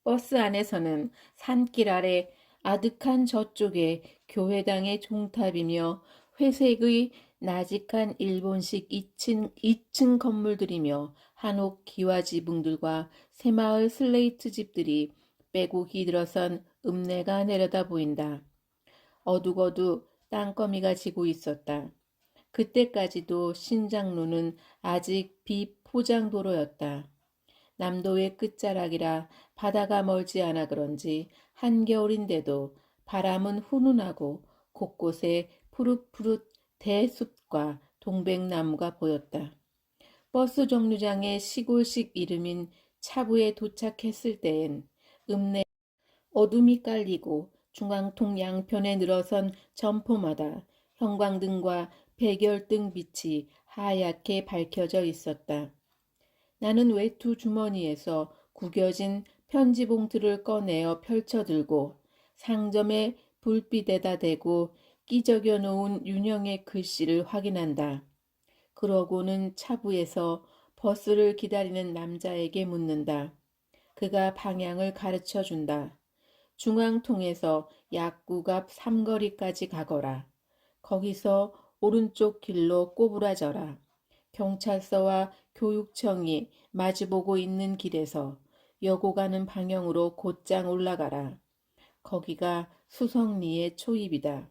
버스 안에서는 산길 아래 아득한 저쪽에 교회당의 종탑이며 회색의 나직한 일본식 2층 건물들이며 한옥 기와지붕들과 새마을 슬레이트 집들이 빼곡히 들어선 읍내가 내려다 보인다. 어둑어둑 땅거미가 지고 있었다. 그때까지도 신장로는 아직 비포장도로였다. 남도의 끝자락이라 바다가 멀지 않아 그런지 한겨울인데도 바람은 훈훈하고 곳곳에 푸릇푸릇 대숲과 동백나무가 보였다. 버스 정류장의 시골식 이름인 차부에 도착했을 때엔 읍내 어둠이 깔리고 중앙통 양편에 늘어선 점포마다 형광등과 백열등 빛이 하얗게 밝혀져 있었다. 나는 외투 주머니에서 구겨진 편지 봉투를 꺼내어 펼쳐들고 상점의 불빛에다 대고 끼적여 놓은 윤형의 글씨를 확인한다. 그러고는 차부에서 버스를 기다리는 남자에게 묻는다. 그가 방향을 가르쳐 준다. 중앙통에서 약국 앞 삼거리까지 가거라. 거기서 오른쪽 길로 꼬부라져라. 경찰서와 교육청이 마주보고 있는 길에서 여고 가는 방향으로 곧장 올라가라. 거기가 수성리의 초입이다.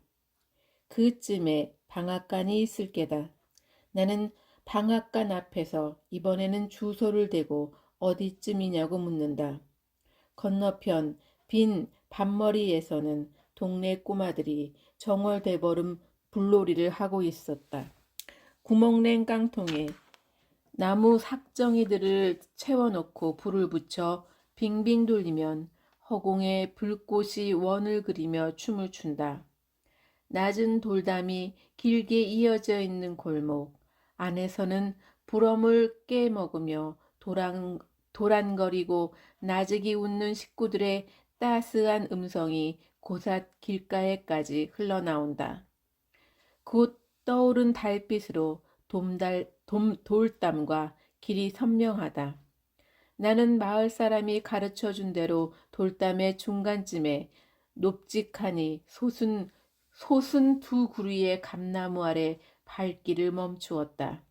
그쯤에 방앗간이 있을 게다. 나는 방앗간 앞에서 이번에는 주소를 대고 어디쯤이냐고 묻는다. 건너편 빈 밭머리에서는 동네 꼬마들이 정월대보름 불놀이를 하고 있었다. 구멍낸 깡통에 나무 삭정이들을 채워놓고 불을 붙여 빙빙 돌리면 허공에 불꽃이 원을 그리며 춤을 춘다. 낮은 돌담이 길게 이어져 있는 골목, 안에서는 부럼을 깨먹으며 도란거리고 나직이 웃는 식구들의 따스한 음성이 고삿 길가에까지 흘러나온다. 곧 떠오른 달빛으로 돌담과 길이 선명하다. 나는 마을 사람이 가르쳐 준 대로 돌담의 중간쯤에 높직하니 솟은 두 구리의 감나무 아래 발길을 멈추었다.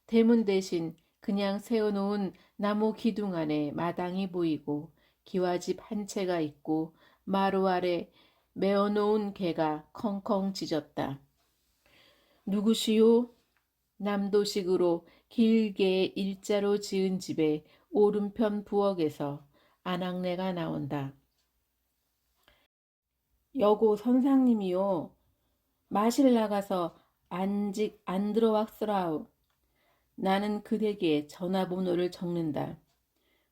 대문 대신 그냥 세워놓은 나무 기둥 안에 마당이 보이고 기와집 한 채가 있고 마루 아래 메어놓은 개가 컹컹 짖었다. 누구시오? 남도식으로 길게 일자로 지은 집의 오른편 부엌에서 아낙네가 나온다. 여고 선상님이요. 마실 나가서 안 들어왔으라우. 나는 그대게 전화번호를 적는다.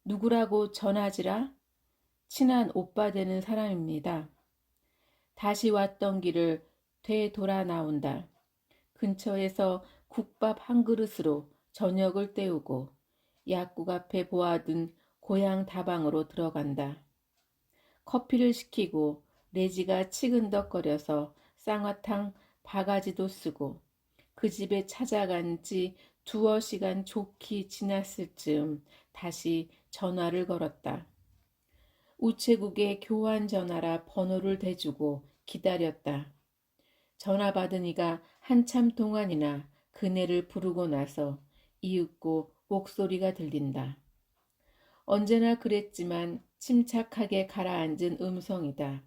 누구라고 전하지라? 친한 오빠 되는 사람입니다. 다시 왔던 길을 되돌아 나온다. 근처에서 국밥 한 그릇으로 저녁을 때우고 약국 앞에 보아둔 고향 다방으로 들어간다. 커피를 시키고 레지가 치근덕거려서 쌍화탕 바가지도 쓰고 그 집에 찾아간 지 두어 시간 좋게 지났을 즈음 다시 전화를 걸었다. 우체국에 교환 전화라 번호를 대주고 기다렸다. 전화 받으니까 한참 동안이나 그네를 부르고 나서 이윽고 목소리가 들린다. 언제나 그랬지만 침착하게 가라앉은 음성이다.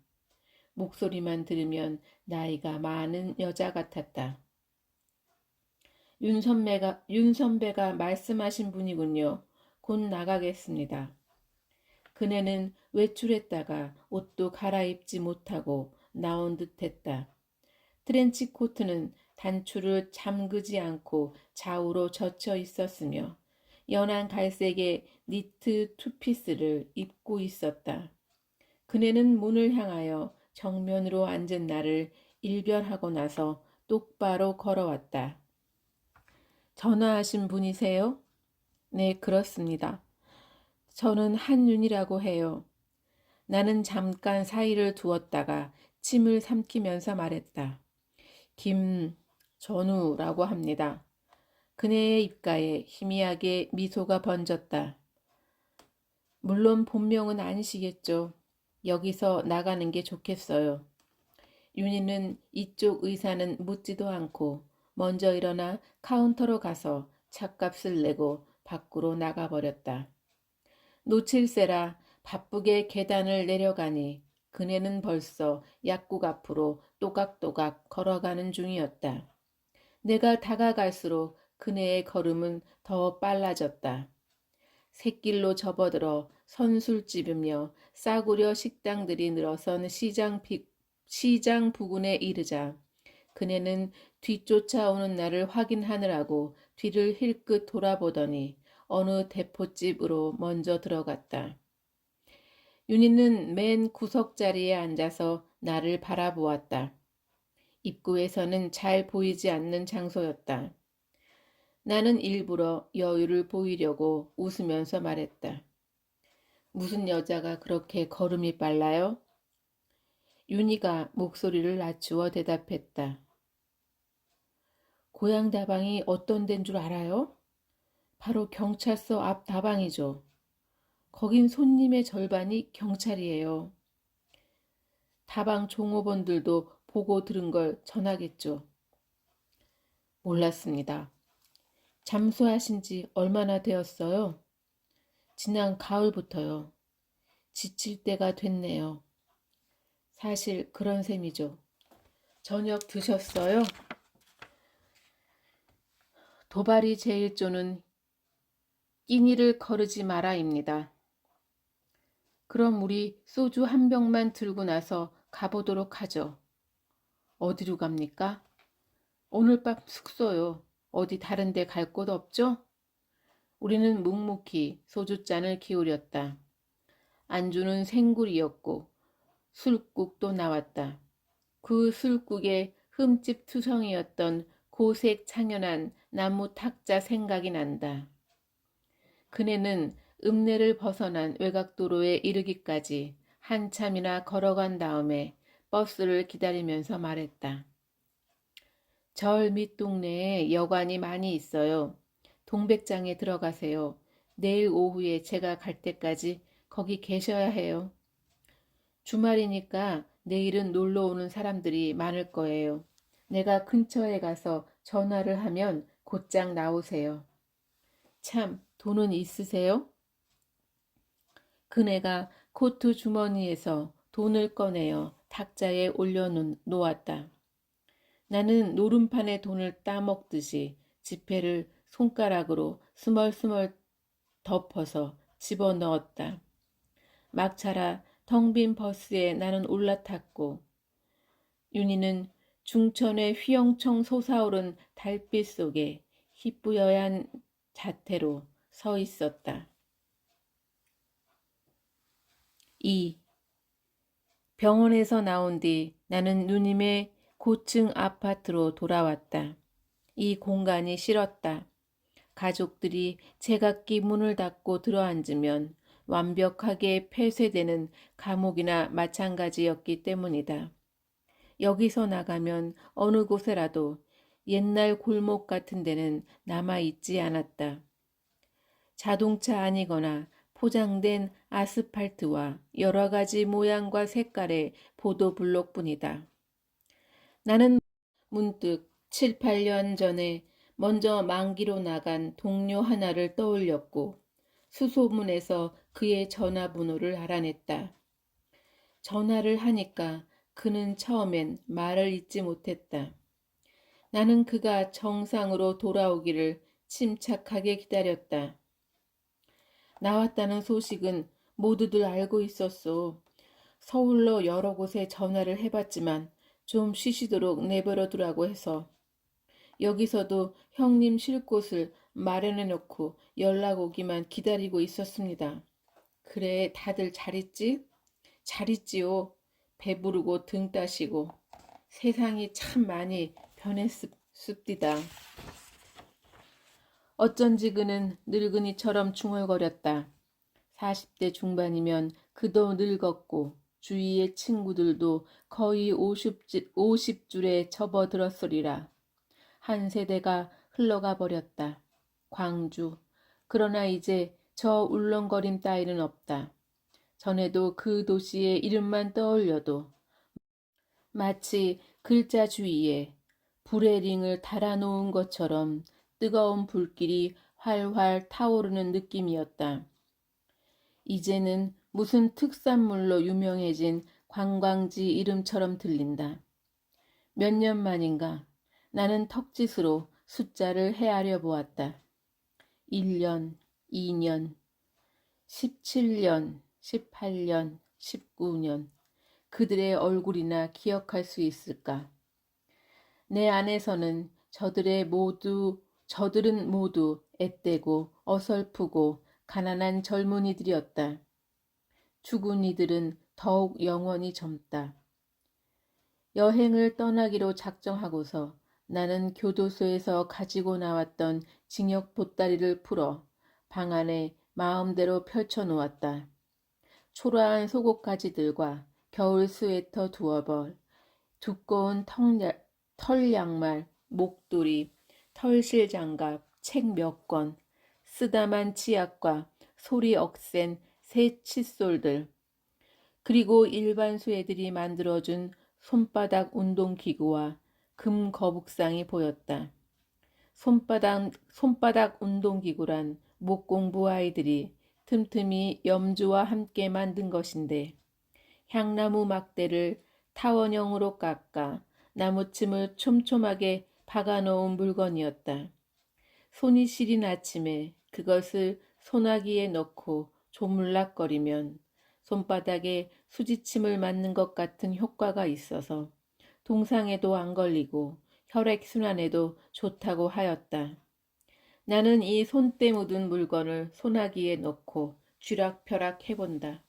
목소리만 들으면 나이가 많은 여자 같았다. 윤 선배가 말씀하신 분이군요. 곧 나가겠습니다. 그네는 외출했다가 옷도 갈아입지 못하고 나온 듯했다. 트렌치 코트는 단추를 잠그지 않고 좌우로 젖혀 있었으며 연한 갈색의 니트 투피스를 입고 있었다. 그네는 문을 향하여 정면으로 앉은 나를 일별하고 나서 똑바로 걸어왔다. 전화하신 분이세요? 네, 그렇습니다. 저는 한윤이라고 해요. 나는 잠깐 사이를 두었다가 침을 삼키면서 말했다. 김전우라고 합니다. 그네의 입가에 희미하게 미소가 번졌다. 물론 본명은 아니시겠죠. 여기서 나가는 게 좋겠어요. 윤희는 이쪽 의사는 묻지도 않고 먼저 일어나 카운터로 가서 찻값을 내고 밖으로 나가버렸다. 놓칠세라 바쁘게 계단을 내려가니 그네는 벌써 약국 앞으로 또각또각 걸어가는 중이었다. 내가 다가갈수록 그네의 걸음은 더 빨라졌다. 샛길로 접어들어 선술집이며 싸구려 식당들이 늘어선 시장 부근에 이르자 그네는 뒤쫓아오는 나를 확인하느라고 뒤를 힐끗 돌아보더니 어느 대포집으로 먼저 들어갔다. 윤희는 맨 구석자리에 앉아서 나를 바라보았다. 입구에서는 잘 보이지 않는 장소였다. 나는 일부러 여유를 보이려고 웃으면서 말했다. 무슨 여자가 그렇게 걸음이 빨라요? 윤희가 목소리를 낮추어 대답했다. 고향 다방이 어떤 데인 줄 알아요? 바로 경찰서 앞 다방이죠. 거긴 손님의 절반이 경찰이에요. 다방 종업원들도 보고 들은 걸 전하겠죠. 몰랐습니다. 잠수하신 지 얼마나 되었어요? 지난 가을부터요. 지칠 때가 됐네요. 사실 그런 셈이죠. 저녁 드셨어요? 도발이 제일조는 끼니를 거르지 마라입니다. 그럼 우리 소주 한 병만 들고 나서 가보도록 하죠. 어디로 갑니까? 오늘 밤 숙소요. 어디 다른 데 갈 곳 없죠? 우리는 묵묵히 소주잔을 기울였다. 안주는 생굴이었고 술국도 나왔다. 그 술국에 흠집 투성이었던 고색 창연한 나무 탁자 생각이 난다. 그네는 읍내를 벗어난 외곽도로에 이르기까지 한참이나 걸어간 다음에 버스를 기다리면서 말했다. 절 밑동네에 여관이 많이 있어요. 동백장에 들어가세요. 내일 오후에 제가 갈 때까지 거기 계셔야 해요. 주말이니까 내일은 놀러 오는 사람들이 많을 거예요. 내가 근처에 가서 전화를 하면 곧장 나오세요. 참, 돈은 있으세요? 그네가 코트 주머니에서 돈을 꺼내어 탁자에 올려놓았다. 나는 노름판에 돈을 따먹듯이 지폐를 손가락으로 스멀스멀 덮어서 집어넣었다. 막차라 텅 빈 버스에 나는 올라탔고 윤희는 중천의 휘영청 솟아오른 달빛 속에 희뿌연한 자태로 서 있었다. 2. 병원에서 나온 뒤 나는 누님의 고층 아파트로 돌아왔다. 이 공간이 싫었다. 가족들이 제각기 문을 닫고 들어앉으면 완벽하게 폐쇄되는 감옥이나 마찬가지였기 때문이다. 여기서 나가면 어느 곳에라도 옛날 골목 같은 데는 남아있지 않았다. 자동차 아니거나 포장된 아스팔트와 여러 가지 모양과 색깔의 보도블록뿐이다. 나는 문득 7, 8년 전에 먼저 만기로 나간 동료 하나를 떠올렸고 수소문에서 그의 전화번호를 알아냈다. 전화를 하니까 그는 처음엔 말을 잇지 못했다. 나는 그가 정상으로 돌아오기를 침착하게 기다렸다. 나왔다는 소식은 모두들 알고 있었소. 서울로 여러 곳에 전화를 해봤지만 좀 쉬시도록 내버려 두라고 해서 여기서도 형님 쉴 곳을 마련해 놓고 연락 오기만 기다리고 있었습니다. 그래, 다들 잘 있지? 잘 있지요. 배부르고 등 따시고 세상이 참 많이 변했습디다. 어쩐지 그는 늙은이처럼 중얼거렸다. 40대 중반이면 그도 늙었고 주위의 친구들도 거의 50줄에 접어들었으리라. 한 세대가 흘러가 버렸다. 광주. 그러나 이제 저 울렁거림 따위는 없다. 전에도 그 도시의 이름만 떠올려도 마치 글자 주위에 불의 링을 달아놓은 것처럼 뜨거운 불길이 활활 타오르는 느낌이었다. 이제는 무슨 특산물로 유명해진 관광지 이름처럼 들린다. 몇 년 만인가 나는 턱짓으로 숫자를 헤아려 보았다. 1년, 2년, 17년, 18년, 19년. 그들의 얼굴이나 기억할 수 있을까? 내 안에서는 저들은 모두 앳되고 어설프고 가난한 젊은이들이었다. 죽은 이들은 더욱 영원히 젊다. 여행을 떠나기로 작정하고서 나는 교도소에서 가지고 나왔던 징역 보따리를 풀어 방 안에 마음대로 펼쳐놓았다. 초라한 속옷가지들과 겨울 스웨터 두어 벌, 두꺼운 털 양말, 목도리, 털실 장갑, 책 몇 권, 쓰다만 치약과 소리 억센 새 칫솔들, 그리고 일반 수애들이 만들어준 손바닥 운동기구와 금 거북상이 보였다. 손바닥 운동기구란 목공부 아이들이 틈틈이 염주와 함께 만든 것인데 향나무 막대를 타원형으로 깎아 나무침을 촘촘하게 박아놓은 물건이었다. 손이 시린 아침에 그것을 소나기에 넣고 조물락거리면 손바닥에 수지침을 맞는 것 같은 효과가 있어서 동상에도 안 걸리고 혈액순환에도 좋다고 하였다. 나는 이 손때 묻은 물건을 소나기에 넣고 쥐락펴락 해본다.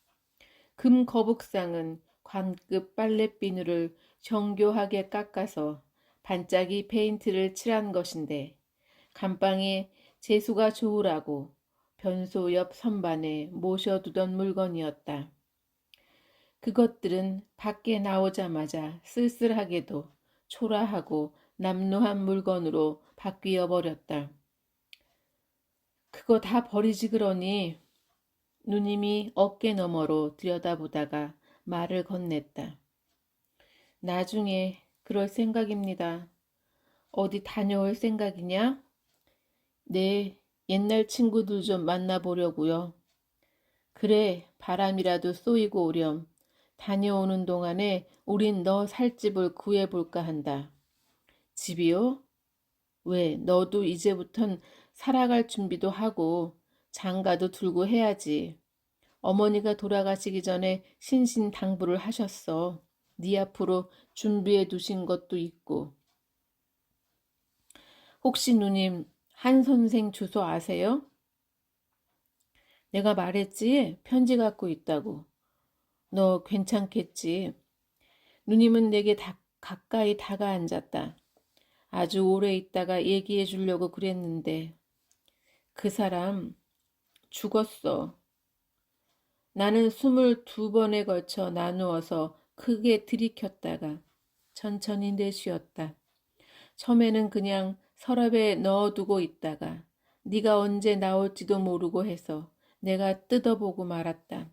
금 거북상은 관급 빨랫비누를 정교하게 깎아서 반짝이 페인트를 칠한 것인데 감방에 재수가 좋으라고 변소 옆 선반에 모셔두던 물건이었다. 그것들은 밖에 나오자마자 쓸쓸하게도 초라하고 남루한 물건으로 바뀌어 버렸다. 그거 다 버리지 그러니. 누님이 어깨 너머로 들여다보다가 말을 건넸다. 나중에 그럴 생각입니다. 어디 다녀올 생각이냐? 네, 옛날 친구들 좀 만나보려고요. 그래, 바람이라도 쏘이고 오렴. 다녀오는 동안에 우린 너 살 집을 구해볼까 한다. 집이요? 왜, 너도 이제부턴 살아갈 준비도 하고 장가도 들고 해야지. 어머니가 돌아가시기 전에 신신당부를 하셨어. 네 앞으로 준비해 두신 것도 있고. 혹시 누님 한 선생 주소 아세요? 내가 말했지? 편지 갖고 있다고. 너 괜찮겠지? 누님은 내게 가까이 다가앉았다. 아주 오래 있다가 얘기해 주려고 그랬는데 그 사람 죽었어. 나는 숨을 2번에 걸쳐 나누어서 크게 들이켰다가 천천히 내쉬었다. 처음에는 그냥 서랍에 넣어두고 있다가 네가 언제 나올지도 모르고 해서 내가 뜯어보고 말았다.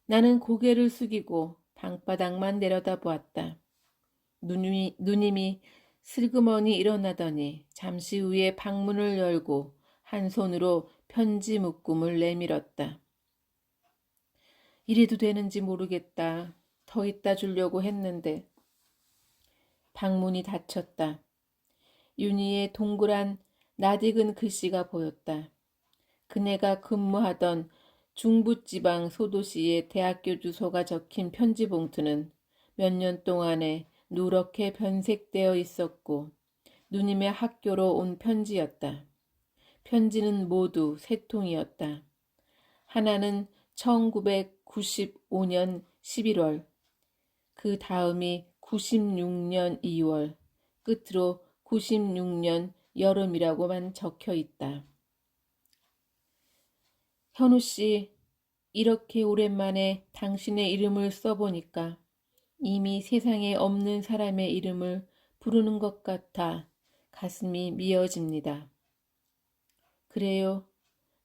나는 고개를 숙이고 방바닥만 내려다보았다. 누님이 슬그머니 일어나더니 잠시 후에 방문을 열고 한 손으로 편지 묶음을 내밀었다. 이래도 되는지 모르겠다. 더 있다 주려고 했는데. 방문이 닫혔다. 윤희의 동그란 낯익은 글씨가 보였다. 그네가 근무하던 중부지방 소도시의 대학교 주소가 적힌 편지 봉투는 몇 년 동안에 누렇게 변색되어 있었고 누님의 학교로 온 편지였다. 편지는 모두 3통이었다. 하나는 1995년 11월, 그 다음이 96년 2월, 끝으로 96년 여름이라고만 적혀 있다. 현우 씨, 이렇게 오랜만에 당신의 이름을 써보니까 이미 세상에 없는 사람의 이름을 부르는 것 같아 가슴이 미어집니다. 그래요.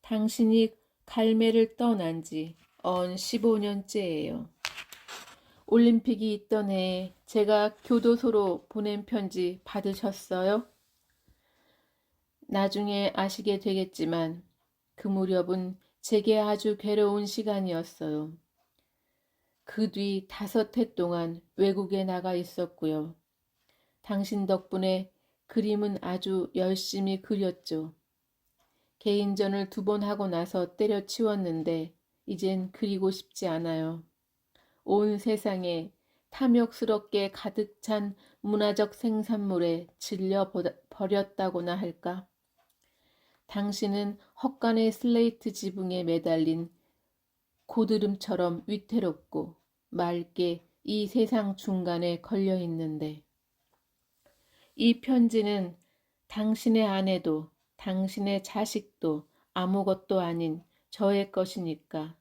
당신이 갈매를 떠난 지 언 15년째예요. 올림픽이 있던 해에 제가 교도소로 보낸 편지 받으셨어요? 나중에 아시게 되겠지만 그 무렵은 제게 아주 괴로운 시간이었어요. 그 뒤 5해 동안 외국에 나가 있었고요. 당신 덕분에 그림은 아주 열심히 그렸죠. 개인전을 2번 하고 나서 때려치웠는데 이젠 그리고 싶지 않아요. 온 세상에 탐욕스럽게 가득 찬 문화적 생산물에 질려 버렸다고나 할까? 당신은 헛간의 슬레이트 지붕에 매달린 고드름처럼 위태롭고 맑게 이 세상 중간에 걸려 있는데 이 편지는 당신의 아내도 당신의 자식도 아무것도 아닌 저의 것이니까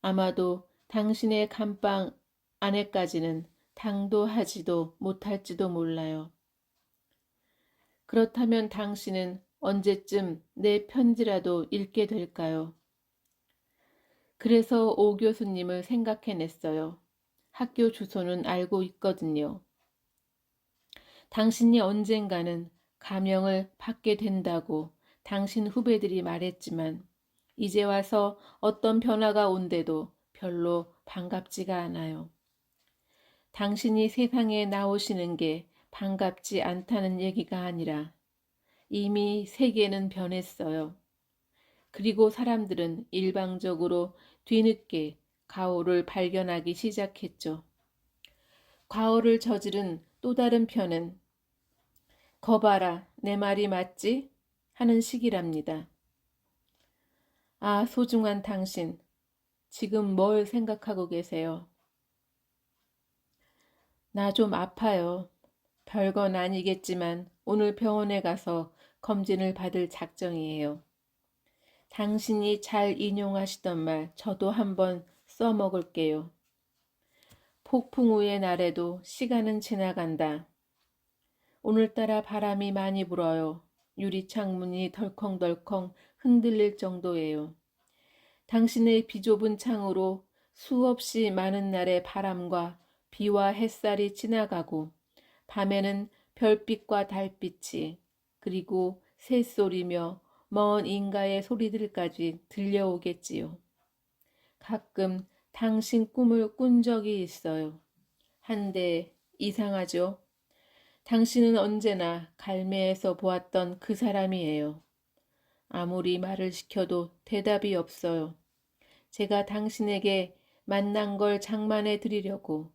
아마도 당신의 감방 안에까지는 당도하지도 못할지도 몰라요. 그렇다면 당신은 언제쯤 내 편지라도 읽게 될까요? 그래서 오 교수님을 생각해냈어요. 학교 주소는 알고 있거든요. 당신이 언젠가는 감형을 받게 된다고 당신 후배들이 말했지만 이제 와서 어떤 변화가 온데도 별로 반갑지가 않아요. 당신이 세상에 나오시는 게 반갑지 않다는 얘기가 아니라 이미 세계는 변했어요. 그리고 사람들은 일방적으로 뒤늦게 과오를 발견하기 시작했죠. 과오를 저지른 또 다른 편은 거봐라, 내 말이 맞지? 하는 식이랍니다. 아, 소중한 당신, 지금 뭘 생각하고 계세요? 나 좀 아파요. 별건 아니겠지만 오늘 병원에 가서 검진을 받을 작정이에요. 당신이 잘 인용하시던 말 저도 한번 써먹을게요. 폭풍 우의 날에도 시간은 지나간다. 오늘따라 바람이 많이 불어요. 유리창문이 덜컹덜컹 흔들릴 정도예요. 당신의 비좁은 창으로 수없이 많은 날의 바람과 비와 햇살이 지나가고 밤에는 별빛과 달빛이 그리고 새소리며 먼 인가의 소리들까지 들려오겠지요. 가끔 당신 꿈을 꾼 적이 있어요. 한데 이상하죠? 당신은 언제나 갈매에서 보았던 그 사람이에요. 아무리 말을 시켜도 대답이 없어요. 제가 당신에게 만난 걸 장만해 드리려고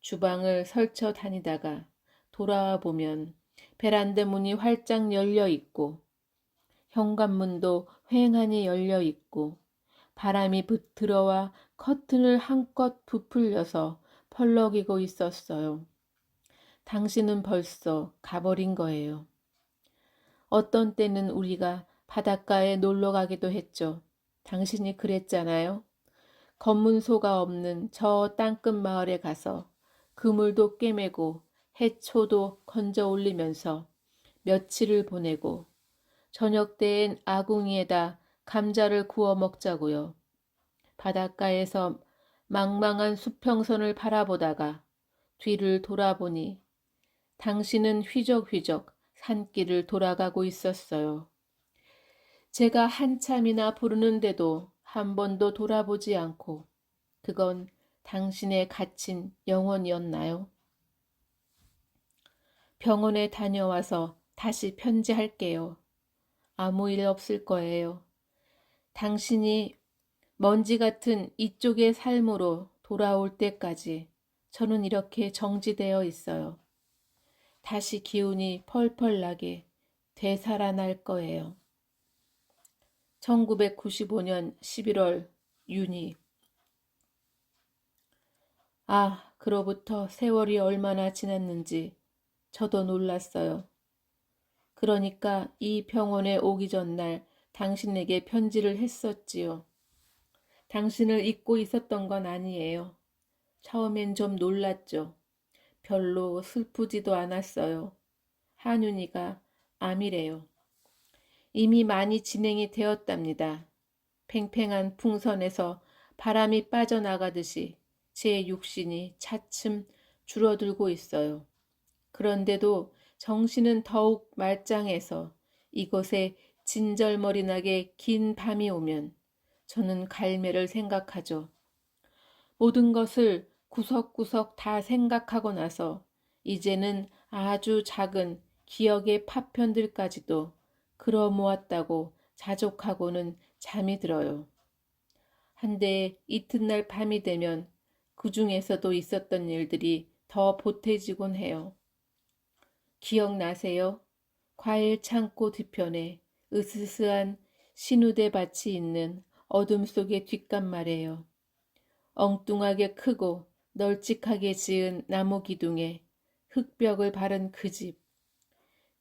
주방을 설쳐 다니다가 돌아와 보면 베란다 문이 활짝 열려 있고 현관문도 휑하니 열려 있고 바람이 들어와 커튼을 한껏 부풀려서 펄럭이고 있었어요. 당신은 벌써 가버린 거예요. 어떤 때는 우리가 바닷가에 놀러 가기도 했죠. 당신이 그랬잖아요. 검문소가 없는 저 땅끝 마을에 가서 그물도 꿰매고 해초도 건져 올리면서 며칠을 보내고 저녁 때엔 아궁이에다 감자를 구워 먹자고요. 바닷가에서 망망한 수평선을 바라보다가 뒤를 돌아보니 당신은 휘적휘적 산길을 돌아가고 있었어요. 제가 한참이나 부르는데도 한 번도 돌아보지 않고 그건 당신의 갇힌 영혼이었나요? 병원에 다녀와서 다시 편지할게요. 아무 일 없을 거예요. 당신이 먼지 같은 이쪽의 삶으로 돌아올 때까지 저는 이렇게 정지되어 있어요. 다시 기운이 펄펄 나게 되살아날 거예요. 1995년 11월 윤희. 아, 그로부터 세월이 얼마나 지났는지 저도 놀랐어요. 그러니까 이 병원에 오기 전날 당신에게 편지를 했었지요. 당신을 잊고 있었던 건 아니에요. 처음엔 좀 놀랐죠. 별로 슬프지도 않았어요. 한윤이가 암이래요. 이미 많이 진행이 되었답니다. 팽팽한 풍선에서 바람이 빠져나가듯이 제 육신이 차츰 줄어들고 있어요. 그런데도 정신은 더욱 말짱해서 이곳에 진절머리 나게 긴 밤이 오면 저는 갈매를 생각하죠. 모든 것을 구석구석 다 생각하고 나서 이제는 아주 작은 기억의 파편들까지도 그려모았다고 자족하고는 잠이 들어요. 한데 이튿날 밤이 되면 그 중에서도 있었던 일들이 더 보태지곤 해요. 기억나세요? 과일 창고 뒤편에 으스스한 신우대 밭이 있는 어둠 속의 뒷간 말이에요. 엉뚱하게 크고 널찍하게 지은 나무 기둥에 흙벽을 바른 그 집.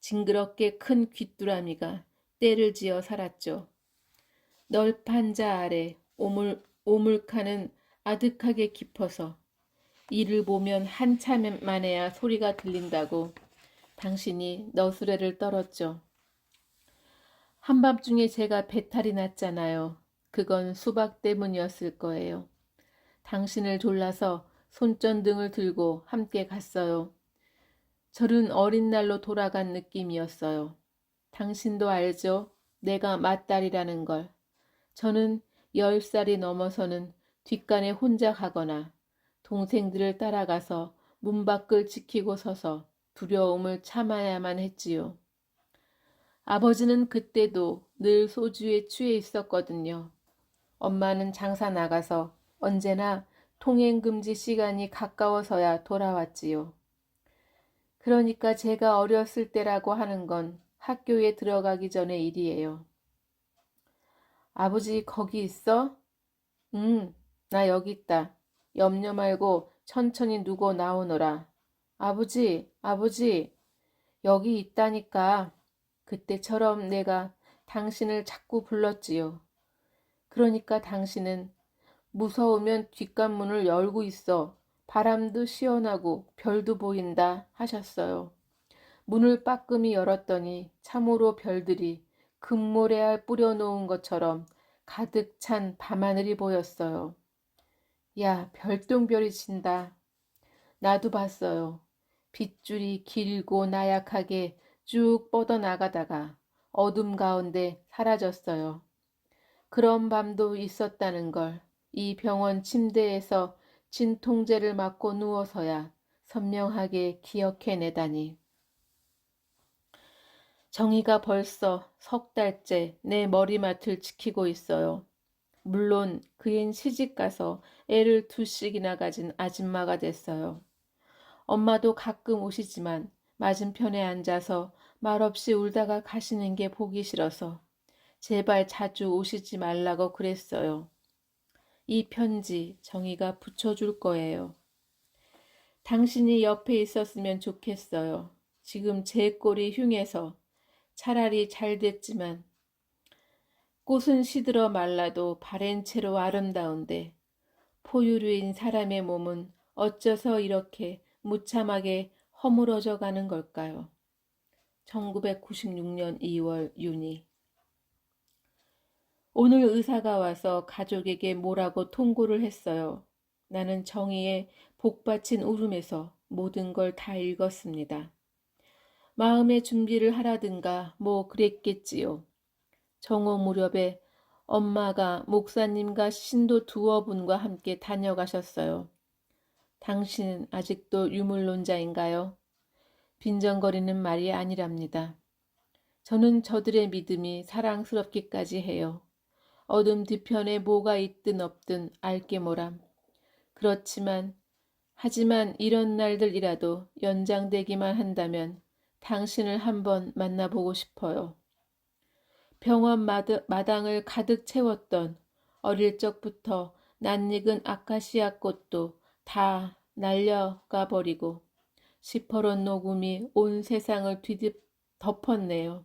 징그럽게 큰 귀뚜라미가 때를 지어 살았죠. 널판 자 아래 오물카는 아득하게 깊어서 이를 보면 한참 만에야 소리가 들린다고 당신이 너스레를 떨었죠. 한밤중에 제가 배탈이 났잖아요. 그건 수박 때문이었을 거예요. 당신을 졸라서 손전등을 들고 함께 갔어요. 저는 어린 날로 돌아간 느낌이었어요. 당신도 알죠? 내가 맏딸이라는 걸. 저는 10살이 넘어서는 뒷간에 혼자 가거나 동생들을 따라가서 문 밖을 지키고 서서 두려움을 참아야만 했지요. 아버지는 그때도 늘 소주에 취해 있었거든요. 엄마는 장사 나가서 언제나 통행금지 시간이 가까워서야 돌아왔지요. 그러니까 제가 어렸을 때라고 하는 건 학교에 들어가기 전의 일이에요. 아버지 거기 있어? 응, 나 여기 있다. 염려 말고 천천히 누고 나오너라. 아버지, 아버지, 여기 있다니까. 그때처럼 내가 당신을 자꾸 불렀지요. 그러니까 당신은 무서우면 뒷간문을 열고 있어. 바람도 시원하고 별도 보인다 하셨어요. 문을 빠끔히 열었더니 참으로 별들이 금모래알 뿌려놓은 것처럼 가득 찬 밤하늘이 보였어요. 야, 별똥별이 친다. 나도 봤어요. 빗줄이 길고 나약하게 쭉 뻗어나가다가 어둠 가운데 사라졌어요. 그런 밤도 있었다는 걸 이 병원 침대에서 진통제를 맞고 누워서야 선명하게 기억해내다니. 정희가 벌써 3달째 내 머리맡을 지키고 있어요. 물론 그앤 시집가서 애를 2씩이나 가진 아줌마가 됐어요. 엄마도 가끔 오시지만 맞은편에 앉아서 말없이 울다가 가시는 게 보기 싫어서 제발 자주 오시지 말라고 그랬어요. 이 편지 정희가 붙여줄 거예요. 당신이 옆에 있었으면 좋겠어요. 지금 제 꼴이 흉해서 차라리 잘 됐지만 꽃은 시들어 말라도 바랜 채로 아름다운데 포유류인 사람의 몸은 어째서 이렇게 무참하게 허물어져 가는 걸까요? 1996년 2월 윤희. 오늘 의사가 와서 가족에게 뭐라고 통고를 했어요. 나는 정의의 복받친 울음에서 모든 걸 다 읽었습니다. 마음의 준비를 하라든가 뭐 그랬겠지요. 정오 무렵에 엄마가 목사님과 신도 2분과 함께 다녀가셨어요. 당신은 아직도 유물론자인가요? 빈정거리는 말이 아니랍니다. 저는 저들의 믿음이 사랑스럽기까지 해요. 어둠 뒤편에 뭐가 있든 없든 알게 모람. 하지만 이런 날들이라도 연장되기만 한다면 당신을 한번 만나보고 싶어요. 병원 마당을 가득 채웠던 어릴 적부터 낯익은 아카시아 꽃도 다 날려가 버리고 시퍼런 녹음이 온 세상을 덮었네요.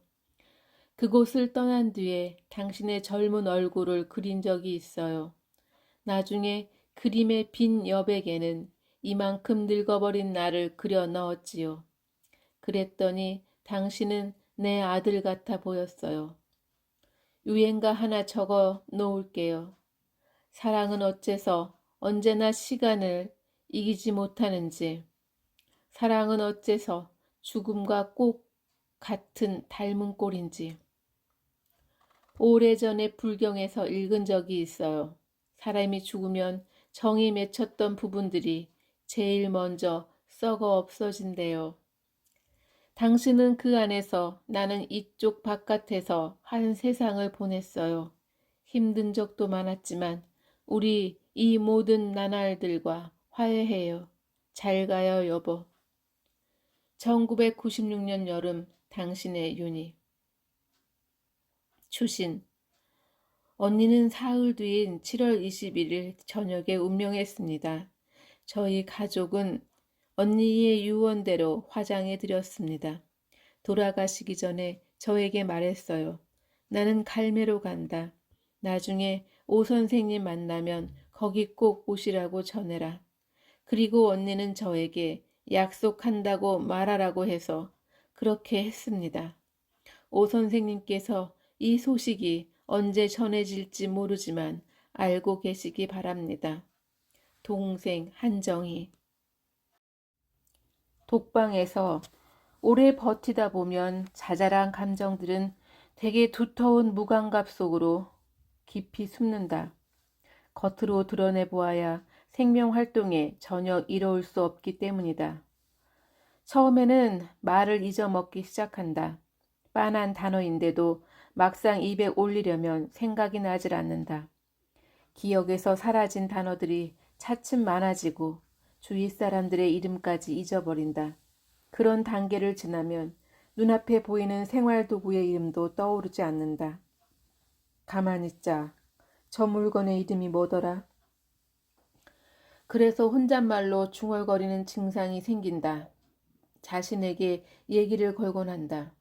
그곳을 떠난 뒤에 당신의 젊은 얼굴을 그린 적이 있어요. 나중에 그림의 빈 여백에는 이만큼 늙어버린 나를 그려 넣었지요. 그랬더니 당신은 내 아들 같아 보였어요. 유행가 하나 적어 놓을게요. 사랑은 어째서 언제나 시간을 이기지 못하는지, 사랑은 어째서 죽음과 꼭 같은 닮은 꼴인지. 오래전에 불경에서 읽은 적이 있어요. 사람이 죽으면 정이 맺혔던 부분들이 제일 먼저 썩어 없어진대요. 당신은 그 안에서, 나는 이쪽 바깥에서 한 세상을 보냈어요. 힘든 적도 많았지만 우리 이 모든 나날들과 화해해요. 잘 가요, 여보. 1996년 여름, 당신의 윤희. 추신. 언니는 사흘 뒤인 7월 21일 저녁에 운명했습니다. 저희 가족은 언니의 유언대로 화장해 드렸습니다. 돌아가시기 전에 저에게 말했어요. 나는 갈매로 간다. 나중에 오 선생님 만나면 거기 꼭 오시라고 전해라. 그리고 언니는 저에게 약속한다고 말하라고 해서 그렇게 했습니다. 오 선생님께서 이 소식이 언제 전해질지 모르지만 알고 계시기 바랍니다. 동생 한정희. 독방에서 오래 버티다 보면 자잘한 감정들은 되게 두터운 무감각 속으로 깊이 숨는다. 겉으로 드러내보아야 생명활동에 전혀 이로울 수 없기 때문이다. 처음에는 말을 잊어먹기 시작한다. 빤한 단어인데도 막상 입에 올리려면 생각이 나질 않는다. 기억에서 사라진 단어들이 차츰 많아지고 주위 사람들의 이름까지 잊어버린다. 그런 단계를 지나면 눈앞에 보이는 생활도구의 이름도 떠오르지 않는다. 가만히 있자. 저 물건의 이름이 뭐더라? 그래서 혼잣말로 중얼거리는 증상이 생긴다. 자신에게 얘기를 걸곤 한다.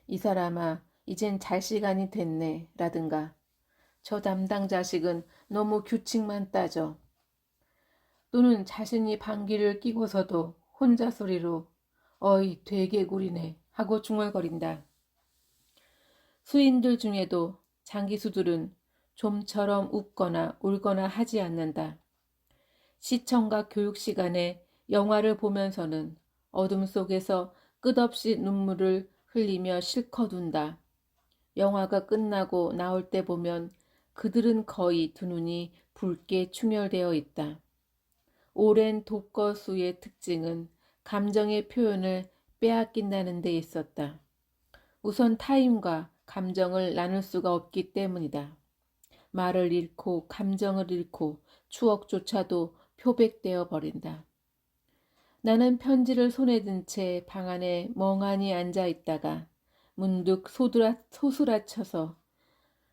이 사람아, 이젠 잘 시간이 됐네. 라든가. 저 담당 자식은 너무 규칙만 따져. 또는 자신이 방귀를 뀌고서도 혼자 소리로 어이 되게 구리네 하고 중얼거린다. 수인들 중에도 장기수들은 좀처럼 웃거나 울거나 하지 않는다. 시청과 교육 시간에 영화를 보면서는 어둠 속에서 끝없이 눈물을 흘리며 실컷 운다. 영화가 끝나고 나올 때 보면 그들은 거의 두 눈이 붉게 충혈되어 있다. 오랜 독거수의 특징은 감정의 표현을 빼앗긴다는 데 있었다. 우선 타인과 감정을 나눌 수가 없기 때문이다. 말을 잃고 감정을 잃고 추억조차도 표백되어 버린다. 나는 편지를 손에 든 채 방 안에 멍하니 앉아 있다가 문득 소스라쳐서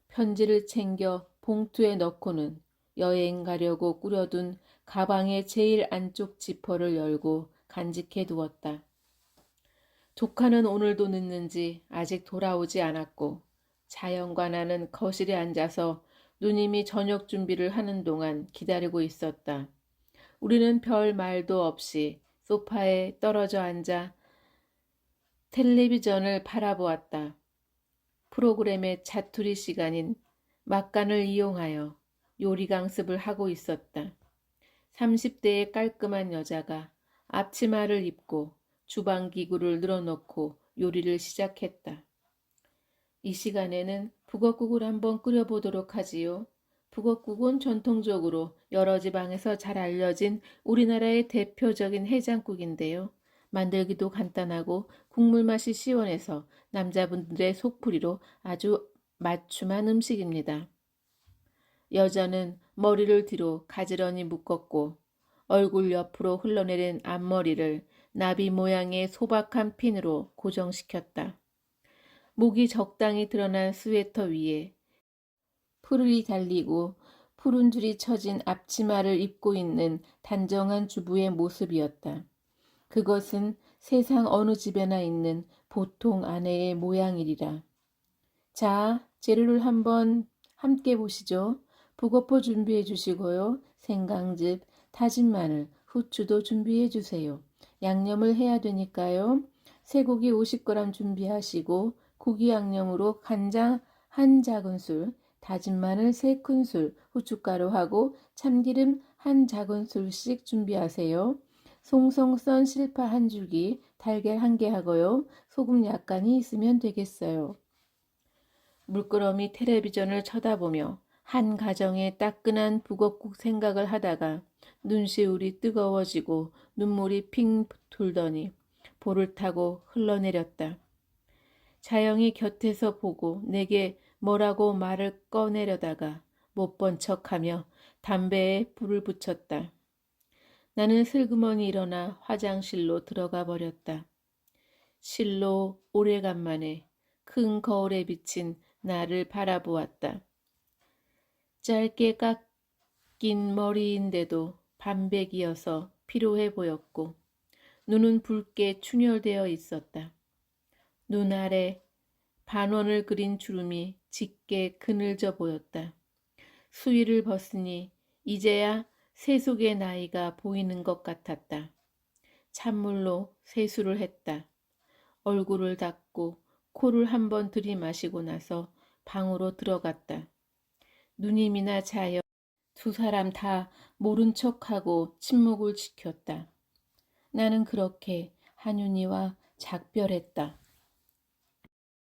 편지를 챙겨 봉투에 넣고는 여행 가려고 꾸려둔 가방의 제일 안쪽 지퍼를 열고 간직해 두었다. 조카는 오늘도 늦는지 아직 돌아오지 않았고 자연과 나는 거실에 앉아서 누님이 저녁 준비를 하는 동안 기다리고 있었다. 우리는 별 말도 없이 소파에 떨어져 앉아 텔레비전을 바라보았다. 프로그램의 자투리 시간인 막간을 이용하여 요리 강습을 하고 있었다. 30대의 깔끔한 여자가 앞치마를 입고 주방기구를 늘어놓고 요리를 시작했다. 이 시간에는 북엇국을 한번 끓여보도록 하지요. 북엇국은 전통적으로 여러 지방에서 잘 알려진 우리나라의 대표적인 해장국인데요. 만들기도 간단하고 국물 맛이 시원해서 남자분들의 속풀이로 아주 맞춤한 음식입니다. 여자는 머리를 뒤로 가지런히 묶었고 얼굴 옆으로 흘러내린 앞머리를 나비 모양의 소박한 핀으로 고정시켰다. 목이 적당히 드러난 스웨터 위에 풀이 달리고 푸른 줄이 쳐진 앞치마를 입고 있는 단정한 주부의 모습이었다. 그것은 세상 어느 집에나 있는 보통 아내의 모양이리라. 자, 재료를 한번 함께 보시죠. 북어포 준비해 주시고요. 생강즙, 다진 마늘, 후추도 준비해 주세요. 양념을 해야 되니까요. 쇠고기 50g 준비하시고 고기 양념으로 간장 한 작은술, 다진 마늘 3큰술, 후춧가루하고 참기름 한 작은술씩 준비하세요. 송송 썬 실파 한 줄기, 달걀 1개 하고요. 소금 약간이 있으면 되겠어요. 물끄러미 텔레비전을 쳐다보며 한 가정의 따끈한 북엇국 생각을 하다가 눈시울이 뜨거워지고 눈물이 핑 돌더니 볼을 타고 흘러내렸다. 자영이 곁에서 보고 내게 뭐라고 말을 꺼내려다가 못 본 척하며 담배에 불을 붙였다. 나는 슬그머니 일어나 화장실로 들어가 버렸다. 실로 오래간만에 큰 거울에 비친 나를 바라보았다. 짧게 깎인 머리인데도 반백이어서 피로해 보였고 눈은 붉게 충혈되어 있었다. 눈 아래 반원을 그린 주름이 짙게 그늘져 보였다. 수의를 벗으니 이제야 세속의 나이가 보이는 것 같았다. 찬물로 세수를 했다. 얼굴을 닦고 코를 한번 들이마시고 나서 방으로 들어갔다. 누님이나 자영 두 사람 다 모른 척하고 침묵을 지켰다. 나는 그렇게 한윤이와 작별했다.